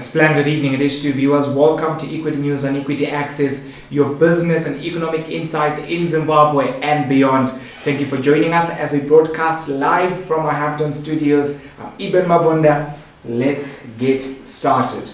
A splendid evening it is to viewers. Welcome to Equity News on EquityAxis, your business and economic insights in Zimbabwe and beyond. Thank you for joining us as we broadcast live from our Hampton studios. I'm Ibn Mabunda. Let's get started.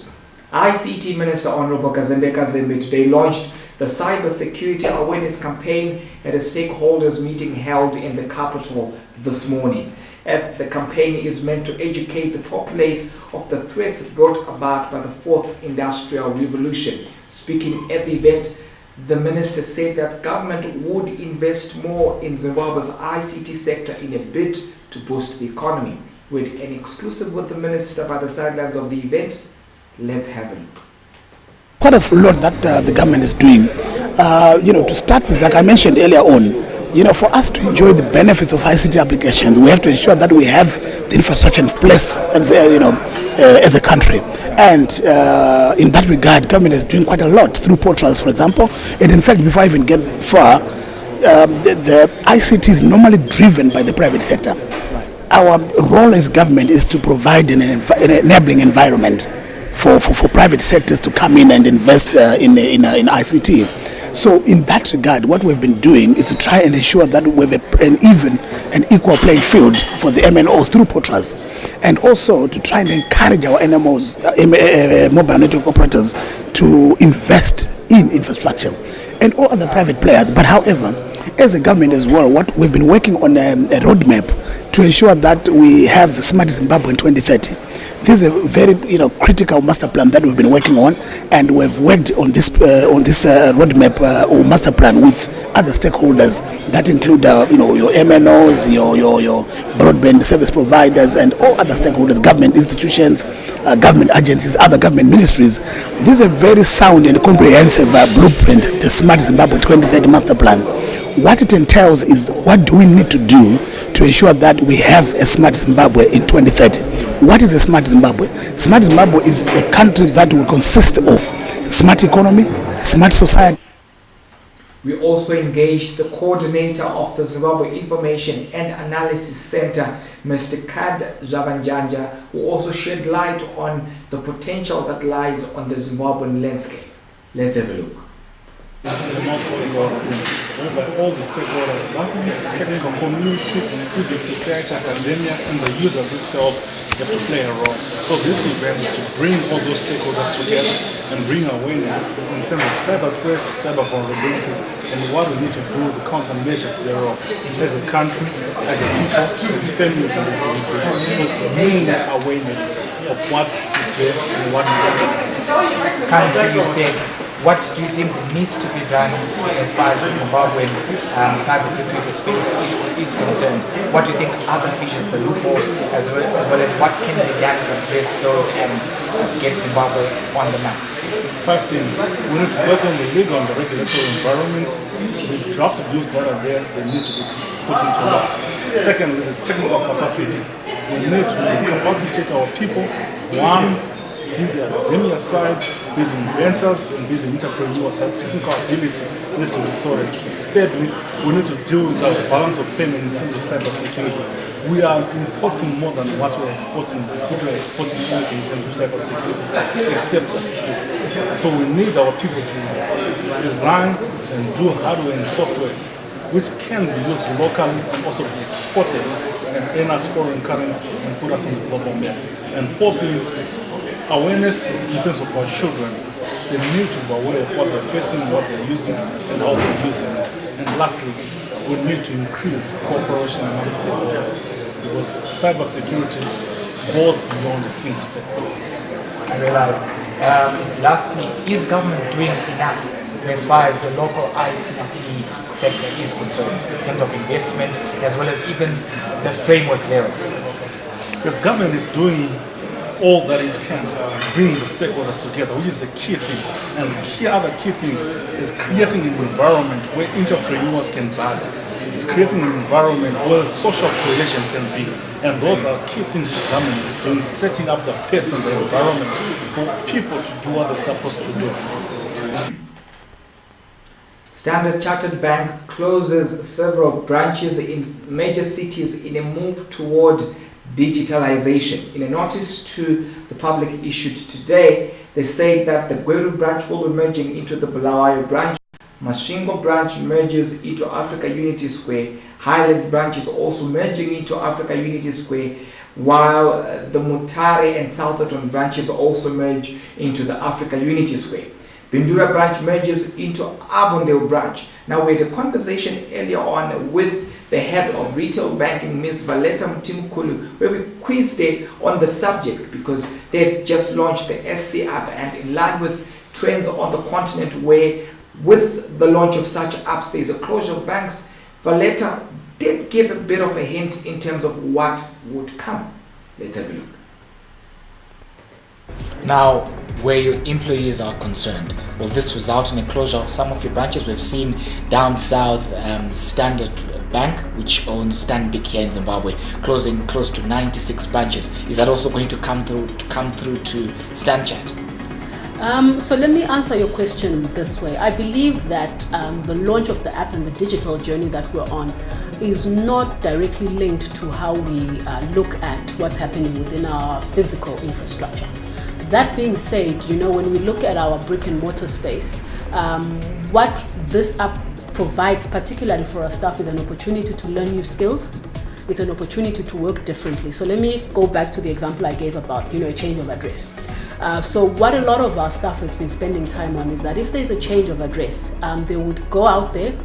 ICT Minister Honorable Kazembe Kazembe today launched the Cyber Security Awareness Campaign at a stakeholders meeting held in the capital this morning. The campaign is meant to educate the populace of the threats brought about by the fourth industrial revolution. Speaking at the event, the minister said that government would invest more in Zimbabwe's ICT sector in a bid to boost the economy. With an exclusive with the minister by the sidelines of the event, let's have a look. Quite a lot that the government is doing. To start with, like I mentioned earlier on, for us to enjoy the benefits of ICT applications, we have to ensure that we have the infrastructure in place, as a country. And in that regard, government is doing quite a lot through portals, for example. And in fact, before I even get far, the ICT is normally driven by the private sector. Our role as government is to provide an enabling environment for private sectors to come in and invest in ICT. So in that regard, what we've been doing is to try and ensure that we have an even and equal playing field for the MNOs through portals, and also to try and encourage our NMOs, mobile network operators, to invest in infrastructure and all other private players. But however, as a government as well, what we've been working on a roadmap to ensure that we have Smart Zimbabwe in 2030. This is a very critical master plan that we've been working on, and we've worked on this roadmap or master plan with other stakeholders that include your MNOs, your broadband service providers, and all other stakeholders, government institutions, government agencies, other government ministries. This is a very sound and comprehensive blueprint, the Smart Zimbabwe 2030 master plan. What it entails is, what do we need to do to ensure that we have a smart Zimbabwe in 2030? What is a smart Zimbabwe? Smart Zimbabwe is a country that will consist of smart economy, smart society. We also engaged the coordinator of the Zimbabwe Information and Analysis Center, Mr. Kad Zabanjanja, who also shed light on the potential that lies on the Zimbabwean landscape. Let's have a look. It's a multi-stakeholder thing, whereby all the stakeholders, government, technical community, civil society, academia, and the users itself have to play a role. So this event is to bring all those stakeholders together and bring awareness in terms of cyber threats, cyber vulnerabilities, and what we need to do, the countermeasures thereof, as a country, as a people, as families, and as individuals. So bring awareness of what is there and what is there. Currently, you said, what do you think needs to be done as far as the Zimbabwean cybersecurity space is concerned? What do you think are the features, the loopholes, as well as what can be done to address those and get Zimbabwe on the map? 5 things. We need to work on the legal and the regulatory environment. The draft rules that are there, they need to be put into law. Secondly, the technical capacity. We need to capacitate our people. One, be the academia side, be the inventors, and be the entrepreneurs. That technical ability needs to be sorted. Thirdly, we need to deal with the balance of payment in terms of cyber security. We are importing more than what we are exporting if we are exporting anything in terms of cyber security, except a skill. So we need our people to design and do hardware and software which can be used locally and also be exported and earn us foreign currency and put us on the global map. And fourthly, awareness in terms of our children. They need to be aware of what they're facing, what they're using, and how they're using it. And lastly, we need to increase cooperation among stakeholders, because cyber security goes beyond a single stakeholder. I realize. Lastly, is government doing enough as far as the local ICT sector is concerned, in terms of investment, as well as even the framework thereof? Because government is doing all that it can, bring the stakeholders together, which is the key thing. And the other key thing is creating an environment where entrepreneurs can budge. It's creating an environment where social cohesion can be. And those are key things the government is doing, setting up the pace and the environment for people to do what they're supposed to do. Standard Chartered Bank closes several branches in major cities in a move toward digitalization. In a notice to the public issued today, they say that the Gweru branch will be merging into the Bulawayo branch. Masvingo branch merges into Africa Unity Square. Highlands branch is also merging into Africa Unity Square, while the Mutare and Southerton branches also merge into the Africa Unity Square. Bindura branch merges into Avondale branch. Now, we had a conversation earlier on with the head of retail banking, Ms. Valeta Mtimkulu, where we quizzed her on the subject because they had just launched the SC app, and in line with trends on the continent where with the launch of such apps there's a closure of banks, Valeta did give a bit of a hint in terms of what would come. Let's have a look. Now, where your employees are concerned, will this result in a closure of some of your branches? We've seen down south, Standard Bank, which owns Stanbic here in Zimbabwe, closing close to 96 branches. Is that also going to come through to STANCHART? So let me answer your question this way. I believe that the launch of the app and the digital journey that we're on is not directly linked to how we look at what's happening within our physical infrastructure. That being said, when we look at our brick and mortar space, what this app provides, particularly for our staff, is an opportunity to learn new skills. It's an opportunity to work differently. So let me go back to the example I gave about, a change of address. So what a lot of our staff has been spending time on is that if there's a change of address, they would go out there,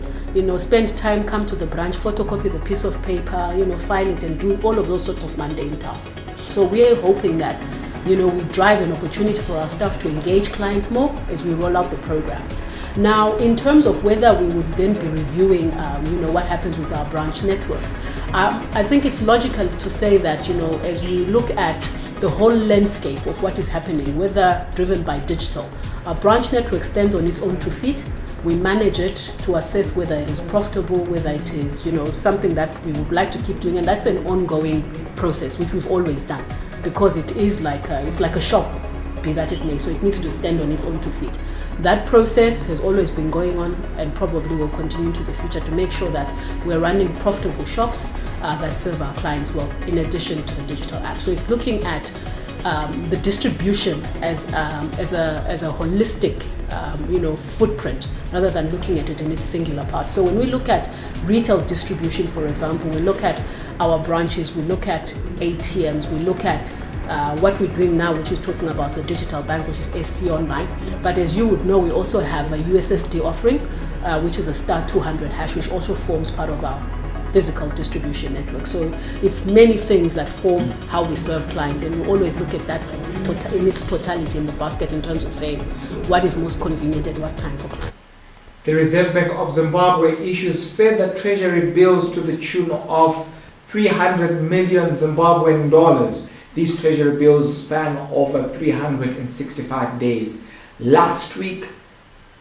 spend time, come to the branch, photocopy the piece of paper, file it and do all of those sort of mundane tasks. So we're hoping that, we drive an opportunity for our staff to engage clients more as we roll out the program. Now, in terms of whether we would then be reviewing, what happens with our branch network, I think it's logical to say that, as we look at the whole landscape of what is happening, whether driven by digital, our branch network stands on its own 2 feet. We manage it to assess whether it is profitable, whether it is, something that we would like to keep doing, and that's an ongoing process, which we've always done, because it is like it's like a shop, be that it may, so it needs to stand on its own 2 feet. That process has always been going on and probably will continue into the future to make sure that we're running profitable shops that serve our clients well, in addition to the digital app. So it's looking at the distribution as a holistic footprint, rather than looking at it in its singular parts. So when we look at retail distribution, for example, we look at our branches, we look at ATMs, we look at what we're doing now, which is talking about the digital bank, which is SC Online. But as you would know, we also have a USSD offering, which is a *200 hash, which also forms part of our physical distribution network. So it's many things that form how we serve clients, and we always look at that in its totality in the basket in terms of saying what is most convenient at what time for clients. The Reserve Bank of Zimbabwe issues further treasury bills to the tune of 300 million Zimbabwean dollars. These treasury bills span over 365 days. Last week,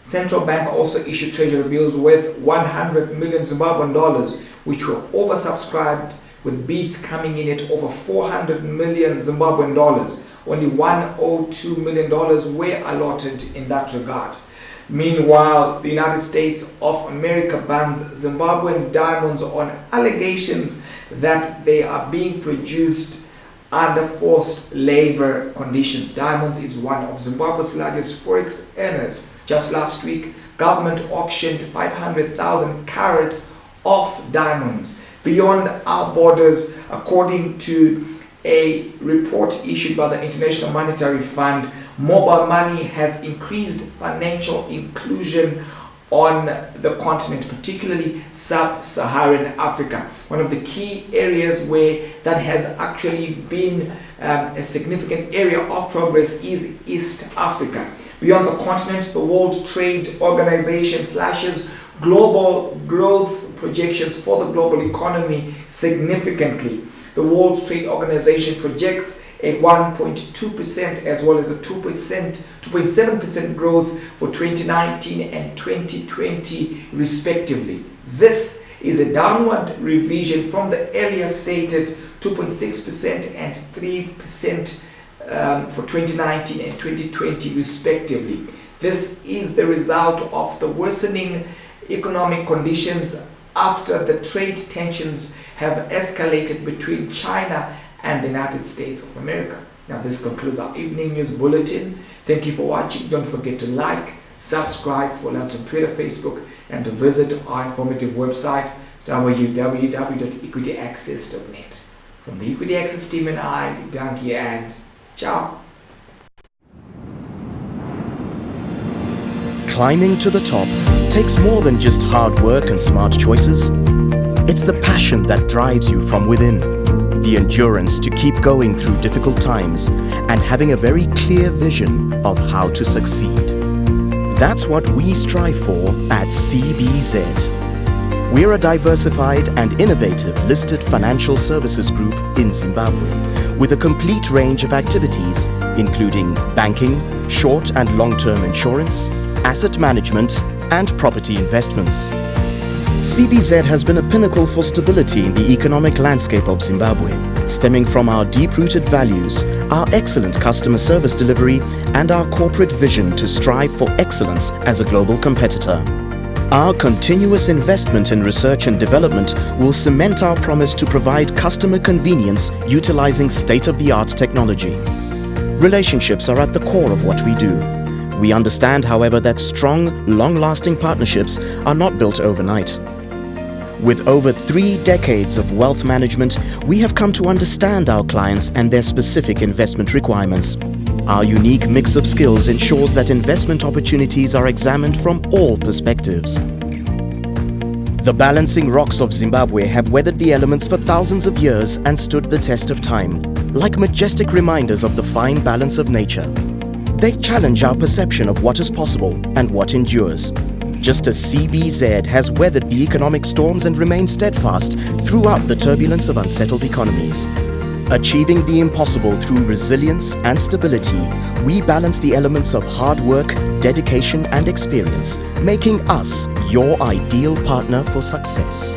Central Bank also issued treasury bills worth 100 million Zimbabwean dollars, which were oversubscribed, with bids coming in at over 400 million Zimbabwean dollars. Only $102 million were allotted in that regard. Meanwhile, the United States of America bans Zimbabwean diamonds on allegations that they are being produced under forced labor conditions. Diamonds is one of Zimbabwe's largest forex earners. Just last week, government auctioned 500,000 carats of diamonds beyond our borders, according to a report issued by the International Monetary Fund. Mobile money has increased financial inclusion on the continent, particularly sub-Saharan Africa. One of the key areas where that has actually been a significant area of progress is East Africa. Beyond the continent, the World Trade Organization slashes global growth projections for the global economy significantly. The World Trade Organization projects a 1.2% as well as a 2.7% growth for 2019 and 2020 respectively. This is a downward revision from the earlier stated 2.6% and 3% for 2019 and 2020 respectively. This is the result of the worsening economic conditions after the trade tensions have escalated between China and the United States of America. Now this concludes our evening news bulletin. Thank you for watching. Don't forget to like, subscribe, follow us on Twitter, Facebook, and to visit our informative website www.EquityAxis.net. From the EquityAxis team and I, Dankie and ciao. Climbing to the top takes more than just hard work and smart choices. It's the passion that drives you from within, the endurance to keep going through difficult times, and having a very clear vision of how to succeed. That's what we strive for at CBZ. We're a diversified and innovative listed financial services group in Zimbabwe with a complete range of activities including banking, short and long-term insurance, asset management, and property investments. CBZ has been a pinnacle for stability in the economic landscape of Zimbabwe, stemming from our deep-rooted values, our excellent customer service delivery, and our corporate vision to strive for excellence as a global competitor. Our continuous investment in research and development will cement our promise to provide customer convenience utilizing state-of-the-art technology. Relationships are at the core of what we do. We understand, however, that strong, long-lasting partnerships are not built overnight. With over 3 decades of wealth management, we have come to understand our clients and their specific investment requirements. Our unique mix of skills ensures that investment opportunities are examined from all perspectives. The balancing rocks of Zimbabwe have weathered the elements for thousands of years and stood the test of time, like majestic reminders of the fine balance of nature. They challenge our perception of what is possible and what endures. Just as CBZ has weathered the economic storms and remained steadfast throughout the turbulence of unsettled economies. Achieving the impossible through resilience and stability, we balance the elements of hard work, dedication, and experience, making us your ideal partner for success.